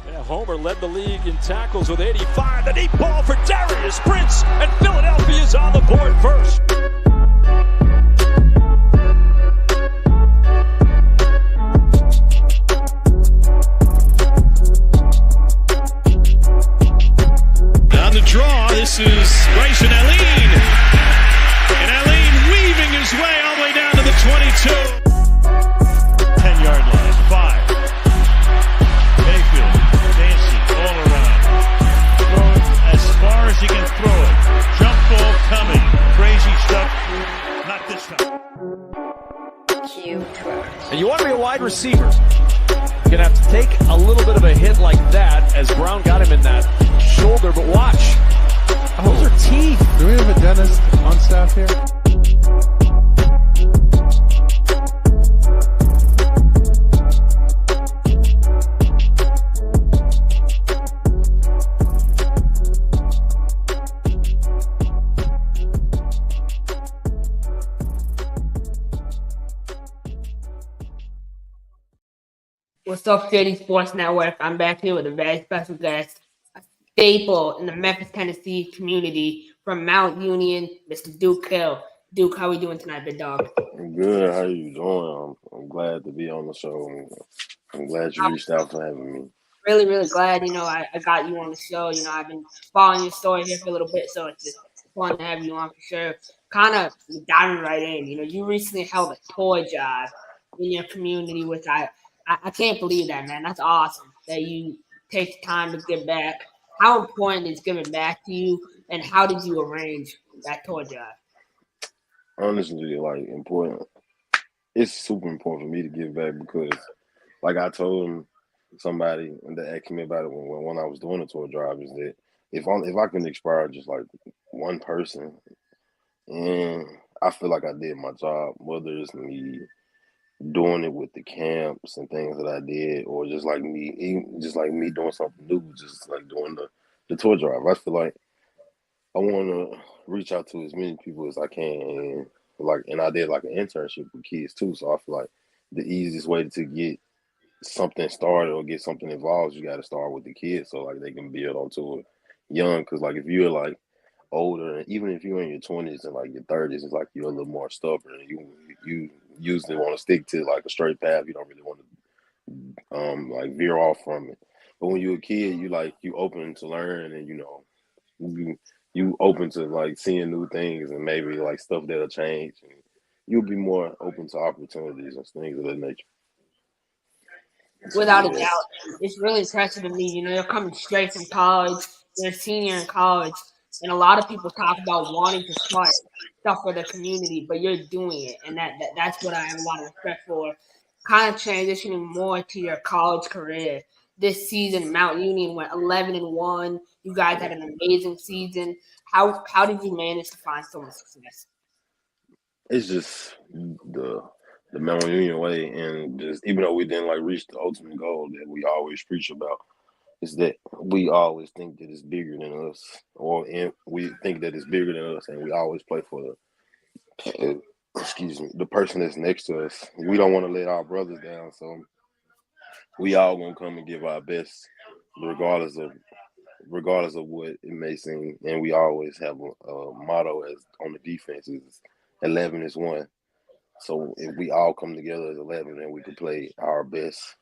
Yeah, Homer led the league in tackles with 85. The deep ball for Darius Prince, and Philadelphia's on the board first. On the draw, this is Grayson Allen. And Allen weaving his way all the way down to the 22. 10-yard line, 5. Mayfield, dancing all around. Throw it as far as he can throw it. Jump ball coming. Crazy stuff. Not this time. And you want to be a wide receiver. You're going to have to take a little bit of a hit like that as Brown got him in that shoulder, but watch. Those are teeth. Do we have a dentist on staff here? What's up, Shady Sports Network? I'm back here with a very special guest, a staple in the Memphis, Tennessee community from Mount Union, Mr. Duke Hill. Duke, how are we doing tonight, big dog? I'm good. How you doing? I'm glad to be on the show. I'm glad you reached out for having me. Really, really glad, I got you on the show. I've been following your story here for a little bit, so it's just fun to have you on for sure. Kind of diving right in. You recently held a toy job in your community, which I can't believe that, man. That's awesome that you take the time to give back. How important is giving back to you, and how did you arrange that tour job? Honestly, important. It's super important for me to give back because, I told somebody that asked me about it when I was doing the tour drive, is that if I can inspire just one person, and I feel like I did my job, whether it's me doing it with the camps and things that I did, or just like me doing something new, just like doing the tour drive. I feel like I want to reach out to as many people as I can, and I did an internship with kids too. So I feel like the easiest way to get something started or get something involved, you got to start with the kids, so they can build onto it young. Because if you're older, and even if you're in your 20s and your 30s, it's you're a little more stubborn, and you usually want to stick to a straight path. You don't really want to veer off from it. But when you're a kid, you open to learn, and you open to seeing new things, and maybe stuff that'll change, and you'll be more open to opportunities and things of that nature. Without a doubt, it's really impressive to me. You're coming straight from college. You're a senior in college, and a lot of people talk about wanting to start stuff for the community, but you're doing it, and that's what I have a lot of respect for. Kind of transitioning more to your college career. This season, Mount Union went 11-1. You guys had an amazing season. How did you manage to find so much success? It's just the Mount Union way, and just even though we didn't reach the ultimate goal that we always preach about, is that we always think that it's bigger than us, and we think that it's bigger than us, and we always play for the person that's next to us. We don't want to let our brothers down, so we all gonna come and give our best, regardless of what it may seem. And we always have a motto as on the defense is 11-1. So if we all come together as 11, then we can play our best.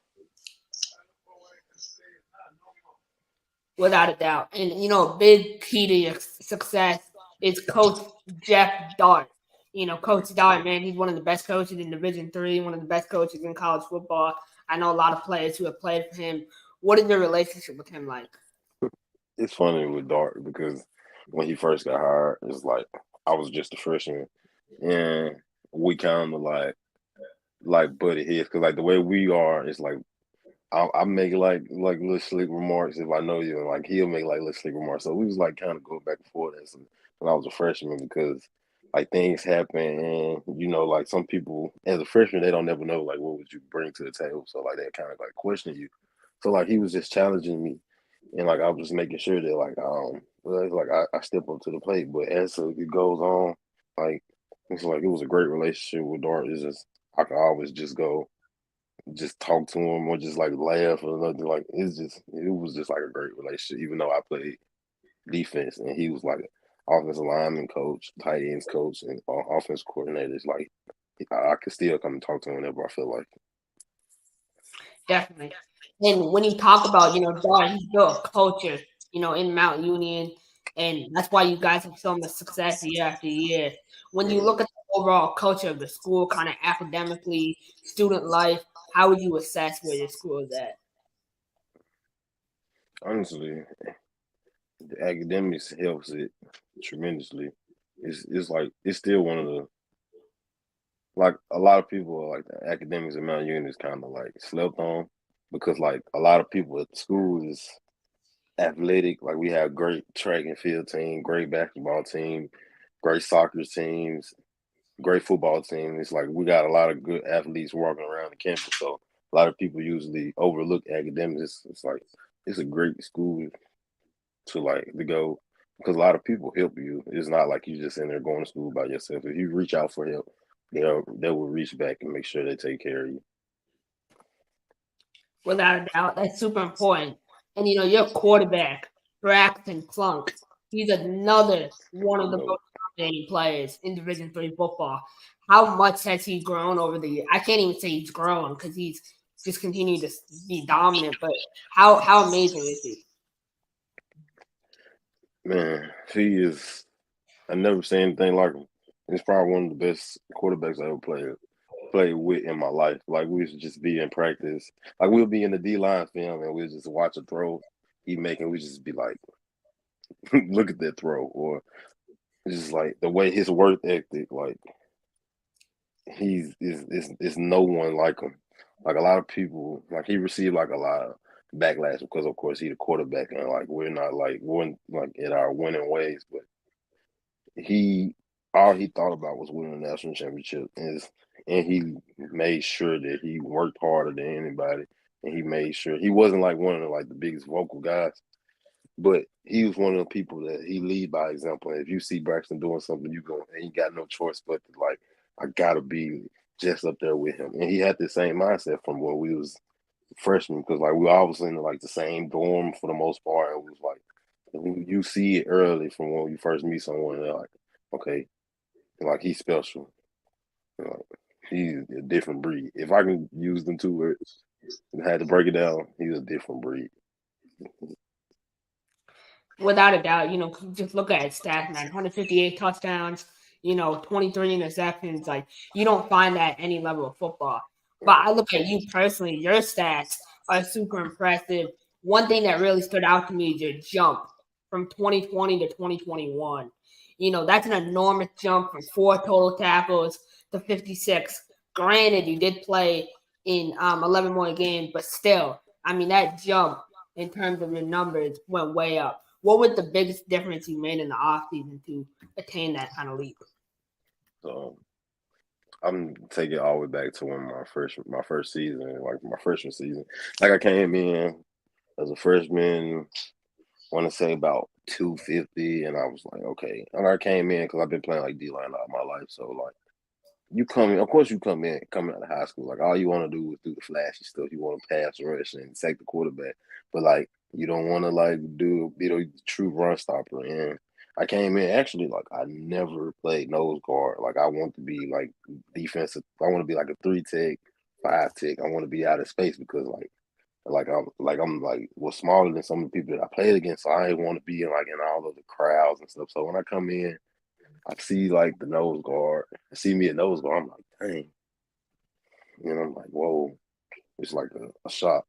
Without a doubt. And, a big key to your success is Coach Jeff Dart. Coach Dart, man, he's one of the best coaches in Division III, one of the best coaches in college football. I know a lot of players who have played for him. What is your relationship with him like? It's funny with Dart because when he first got hired, it's I was just a freshman, and we kind of butted heads because the way we are, it's I make little slick remarks if I know you, and he'll make little slick remarks. So we was kind of going back and forth when I was a freshman because things happen, and some people as a freshman they don't never know what would you bring to the table. So they kind of question you. So he was just challenging me, and I was just making sure that I step up to the plate. But as it goes on, it's it was a great relationship with Dart. It's just I could always just go just talk to him or just like laugh or nothing. Like it was just like a great relationship. Even though I played defense and he was like offensive lineman coach, tight ends coach, and offense coordinator. It's like I could still come and talk to him whenever I feel like. Definitely. And when you talk about, John, he's built a culture, in Mount Union, and that's why you guys have so much success year after year. When you look at the overall culture of the school, kind of academically, student life, how would you assess where your school is at? Honestly, the academics helps it tremendously. It's like it's still one of the like a lot of people are like the academics at Mount Union is kind of like slept on because like a lot of people at school is athletic. Like we have great track and field team, great basketball team, great soccer teams, great football team. It's like we got a lot of good athletes walking around the campus. So a lot of people usually overlook academics. It's like it's a great school to go because a lot of people help you. It's not like you just in there going to school by yourself. If you reach out for help, they will reach back and make sure they take care of you. Without a doubt, that's super important. And your quarterback, Braxton Clunk, he's another one of the most dominating players in Division III football. How much has he grown over the year? I can't even say he's grown because he's just continued to be dominant. But how amazing is he? Man, he is. I never seen anything like him. He's probably one of the best quarterbacks I ever played with in my life. Like we used to just be in practice. Like we'll be in the D line film and we'll just watch a throw he making. We just be like, look at that throw, or it's just like the way his work ethic. Like he's is no one like him. Like a lot of people, like he received like a lot of backlash because of course he's the quarterback and like we're not like in our winning ways, but he all he thought about was winning a national championship and he made sure that he worked harder than anybody and he made sure he wasn't like one of the biggest vocal guys, but he was one of the people that he lead by example. And if you see Braxton doing something, you go and you got no choice but to like I gotta be just up there with him. And he had the same mindset from when we was freshmen because like we all was in like the same dorm for the most part. It was like you see it early from when you first meet someone. And they're like, okay, like he's special. Like, he's a different breed. If I can use them 2 words and had to break it down, he's a different breed. Without a doubt, just look at his stats, man. 158 touchdowns, 23 interceptions. Like, you don't find that at any level of football. But I look at you personally, your stats are super impressive. One thing that really stood out to me is your jump from 2020 to 2021. That's an enormous jump from 4 total tackles to 56. Granted, you did play in 11 more games, but still, I mean, that jump in terms of your numbers went way up. What was the biggest difference you made in the offseason to attain that kind of leap? So I'm taking it all the way back to when my first season, like my freshman season. Like I came in as a freshman, want to say about 250, and I was like, okay. And I came in because I've been playing like D-line all my life. So like you come in, of course you coming out of high school, like all you want to do is do the flashy stuff. You want to pass rush and sack the quarterback, but like you don't want to like be the true run stopper. And I came in actually like I never played nose guard. Like I want to be like defensive. I want to be like a 3 tech, 5 tech. I want to be out of space because I'm was smaller than some of the people that I played against. So I didn't want to be in all of the crowds and stuff. So when I come in, I see like the nose guard. I see me at nose guard. I'm like, dang. And I'm like, whoa. It's like a shot.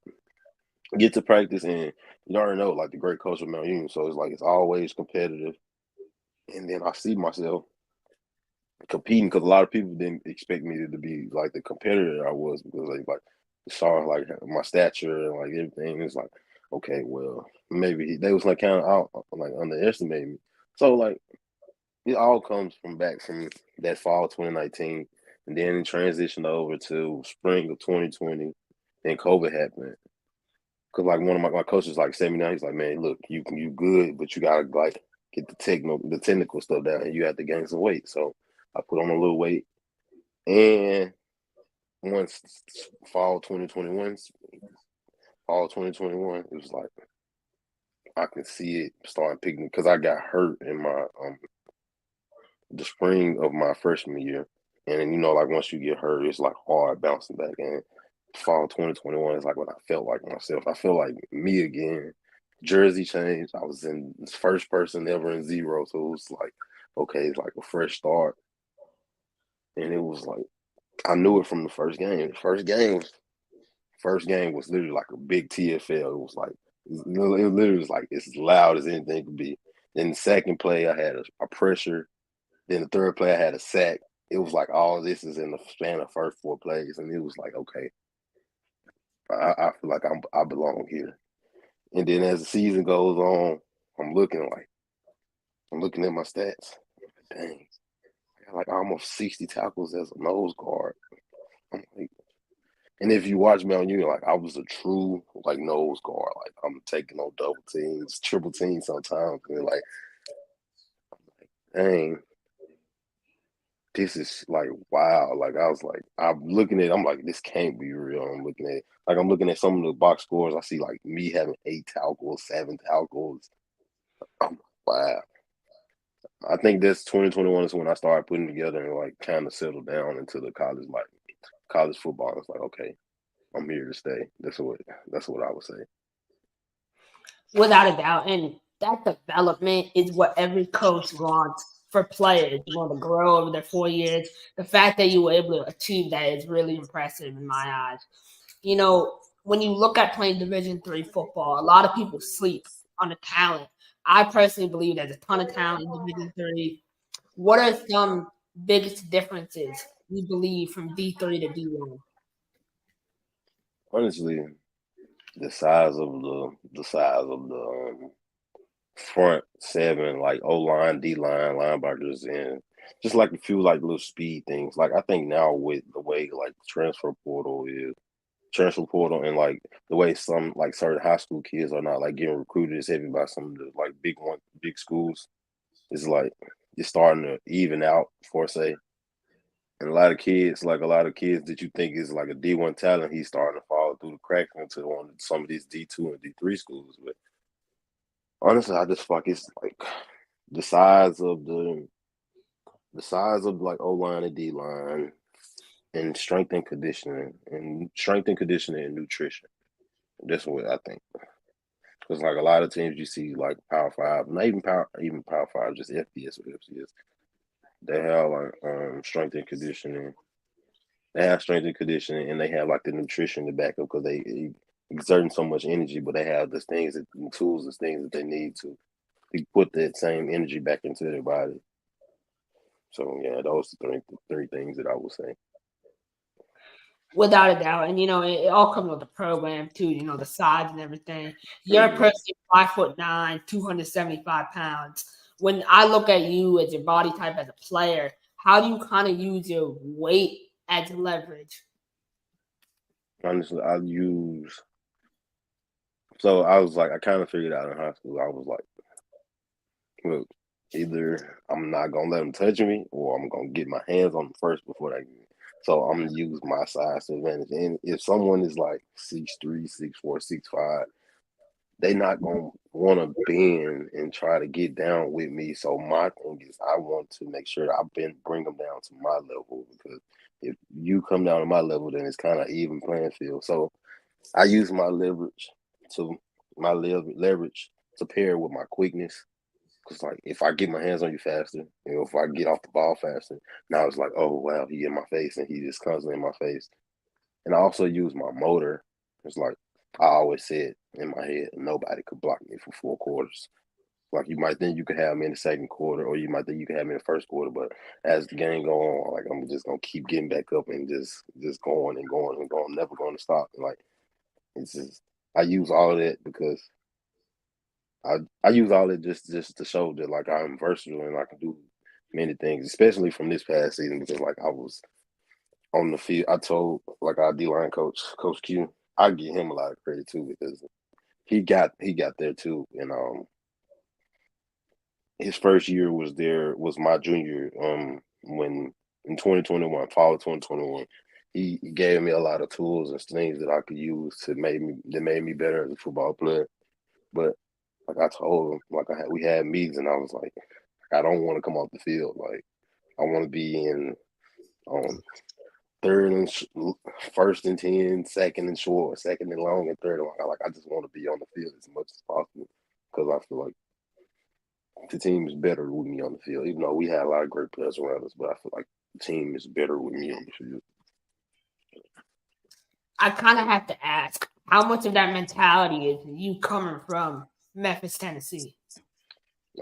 Get to practice and you already know like the great coach of Mount Union. So it's like it's always competitive. And then I see myself competing because a lot of people didn't expect me to be like the competitor I was because they saw like my stature and like everything. It's like, okay, well, maybe they was like kind of out like underestimating me. So like it all comes from that fall 2019, and then it transitioned over to spring of 2020. Then COVID happened. Cause like one of my coaches like sat me down. He's like, man, look, you good, but you gotta like get the technical stuff down, and you have to gain some weight. So I put on a little weight, and once fall 2021, it was like I can see it starting picking because I got hurt in my the spring of my freshman year. And then, like once you get hurt, it's like hard bouncing back. And fall 2021 is like when I felt like myself. I feel like me again. Jersey changed. I was in this first person ever in zero. So it was like, okay, it's like a fresh start. And it was like, I knew it from the first game. The first game was literally like a big TFL. It was like, it literally was like as loud as anything could be. Then the second play, I had a pressure. Then the third play, I had a sack. It was like all this is in the span of first 4 plays, and it was like, okay, I feel like I belong here. And then as the season goes on, I'm looking at my stats. Dang, I got like almost 60 tackles as a nose guard. I'm like, and if you watch me on YouTube, like I was a true like nose guard. Like I'm taking on double teams, triple teams sometimes, and like, dang. This is like wow. Like I was like, I'm looking at it, I'm like, this can't be real. I'm looking at some of the box scores. I see like me having 8 tackles, 7 tackles. I'm like, wow. I think this 2021 is when I started putting together and like kind of settled down into the college football. It's like, okay, I'm here to stay. That's what I would say. Without a doubt. And that development is what every coach wants for players, to grow over their 4 years. The fact that you were able to achieve that is really impressive in my eyes. When you look at playing Division III football, a lot of people sleep on the talent. I personally believe there's a ton of talent in Division III. What are some biggest differences you believe from D3 to D1? Honestly, the size of the front 7, like O line, D line, linebackers, and just like a few like little speed things. Like I think now with the way like transfer portal and like the way some like certain high school kids are not like getting recruited as heavy by some of the like big schools. It's like it's starting to even out for say. And a lot of kids that you think is like a D1 talent, he's starting to fall through the cracks into some of these D2 and D3 schools. But honestly, I just fuck it's like the size of like O line and D line and strength and conditioning and nutrition. That's what I think. Because like a lot of teams you see like Power 5, not even Power 5, just FBS or FCS. They have like strength and conditioning. They have strength and conditioning, and they have like the nutrition to back up because they exerting so much energy, but they have the tools and things that they need to put that same energy back into their body. So yeah, those are three things that I would say. Without a doubt. And, it all comes with the program, too, the size and everything. You're a person 5'9", 275 pounds. When I look at you as your body type as a player, how do you kind of use your weight as leverage? Honestly, so I was like, I kind of figured out in high school, I was like, look, either I'm not going to let them touch me or I'm going to get my hands on them first before they get me. So I'm going to use my size to advantage. And if someone is like 6'3", 6'4", 6'5", they not going to want to bend and try to get down with me. So my thing is I want to make sure that bring them down to my level, because if you come down to my level, then it's kind of even playing field. So I use my leverage to pair with my quickness. Because like if I get my hands on you faster, if I get off the ball faster, now it's like, oh wow, he in my face and he just constantly in my face. And I also use my motor. It's like I always said in my head, nobody could block me for 4 quarters. Like you might think you could have me in the second quarter, or you might think you could have me in the first quarter, but as the game go on, like I'm just gonna keep getting back up and just going and going and going, never going to stop. Like it's just I use all of that because I use all it just to show that like I'm versatile and I can do many things, especially from this past season, because like I was on the field. I told like our D-line coach, Coach Q, I give him a lot of credit too, because he got there too. And his first year was my junior when in 2021, fall of 2021. he gave me a lot of tools and things that I could use that made me better as a football player. But like I told him, we had meetings, and I was like, I don't want to come off the field. Like I want to be in third and first and 10, second and short, second and long, and third and long. I just want to be on the field as much as possible because I feel like the team is better with me on the field. Even though we had a lot of great players around us, but I feel like the team is better with me on the field. I kind of have to ask, how much of that mentality is you coming from Memphis, Tennessee?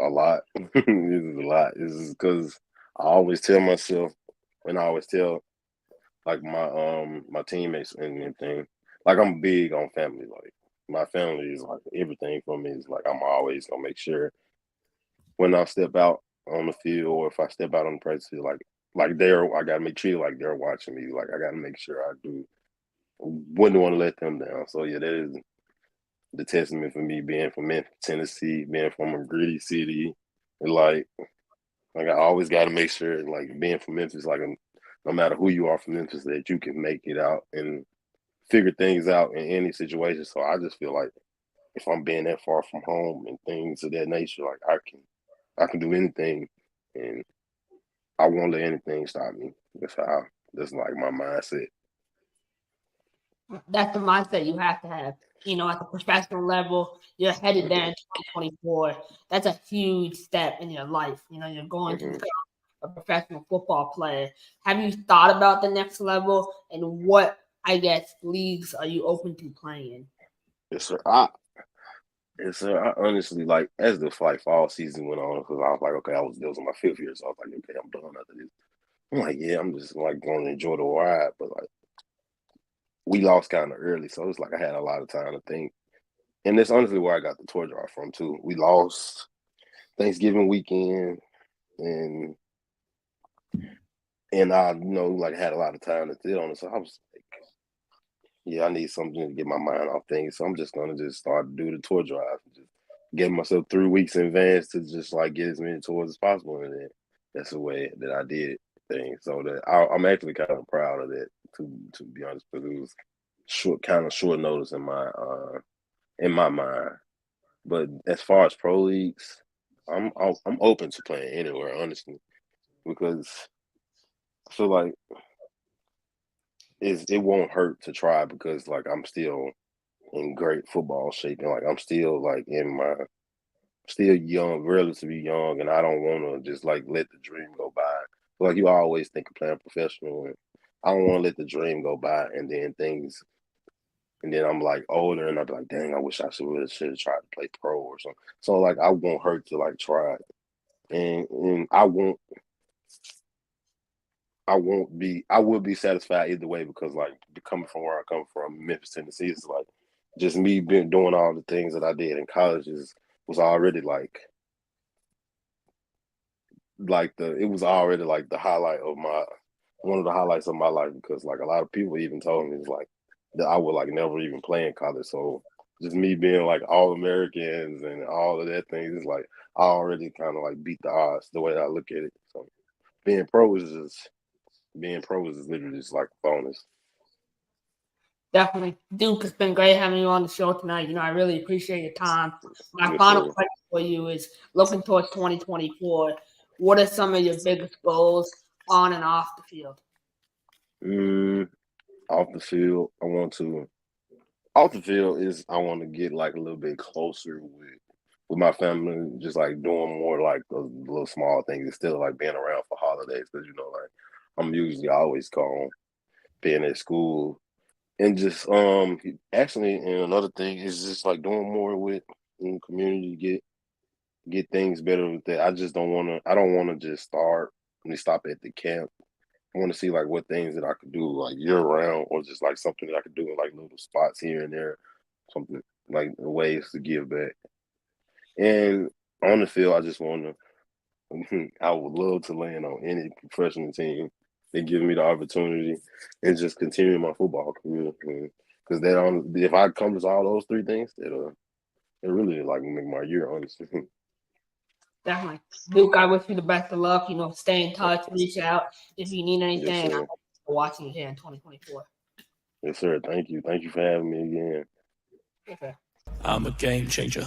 A lot. This is a lot. This is because I always tell myself, and I always tell like my teammates and everything, like I'm big on family. Like my family is like everything for me. Is like I'm always gonna make sure when I step out on the field or if I step out on the practice field, I gotta make sure like they're watching me. Like I gotta make sure I wouldn't want to let them down. So yeah, that is the testament for me being from Memphis, Tennessee, being from a gritty city. And like I always got to make sure, like being from Memphis, no matter who you are from Memphis, that you can make it out and figure things out in any situation. So I just feel like if I'm being that far from home and things of that nature, like I can do anything, and I won't let anything stop me. That's like my mindset. That's the mindset you have to have. You know, at the professional level, you're headed there in 2024. That's a huge step in your life. You know, you're going to become a professional football player. Have you thought about the next level, and what, I guess, leagues are you open to playing? Yes, sir. I honestly, like, as the fall season went on, because I was like, okay, this was my 5th year, so I was like, okay, I'm done after this. I'm like, yeah, I'm just like going to enjoy the ride, but like we lost kind of early, so it's like I had a lot of time to think. And that's honestly where I got the tour draw from too. We lost Thanksgiving weekend, and I had a lot of time to sit on it. So I was like, yeah, I need something to get my mind off things. So I'm just gonna start to do the tour drive. Just give myself 3 weeks in advance to just like get as many tours as possible, and then that's the way that I did things. So that I'm actually kind of proud of that, to be honest, because it was short notice in my mind. But as far as pro leagues, I'm open to playing anywhere, honestly, because I feel like it won't hurt to try, because like I'm still in great football shape, and like I'm still like still young, relatively young, and I don't want to just like let the dream go by. Like you always think of playing professional, and I don't want to let the dream go by, and then I'm like older, and I'm like, dang, I wish I should have tried to play pro or something. So like I won't hurt to like try it, and I would be satisfied either way, because like coming from where I come from, Memphis, Tennessee, is like just me doing all the things that I did in college was already like it was already like one of the highlights of my life, because like a lot of people even told me it's like that I would like never even play in college. So just me being like All-Americans and all of that thing is like I already kind of like beat the odds the way I look at it. So being pro is literally just like a bonus. Definitely. Duke, it's been great having you on the show tonight. You know, I really appreciate your time. My final question for you is, looking towards 2024, what are some of your biggest goals on and off the field? Off the field, I want to get like a little bit closer with my family, just like doing more like those little small things instead of like being around for holidays, because like I'm usually always gone, being at school. And just actually, and another thing is just like doing more with the community, get things better with that. I don't want to just start and stop at the camp. I want to see like what things that I could do like year round, or just like something that I could do in like little spots here and there, something like ways to give back. And on the field, I just want to. I would love to land on any professional team that gives me the opportunity and just continue my football career. Because if I accomplish all those 3 things, it really like make my year, honestly. Definitely. Duke, I wish you the best of luck. You know, stay in touch, reach out if you need anything. Yes, watching it here in 2024. Yes, sir. Thank you. Thank you for having me again. Okay. I'm a game changer.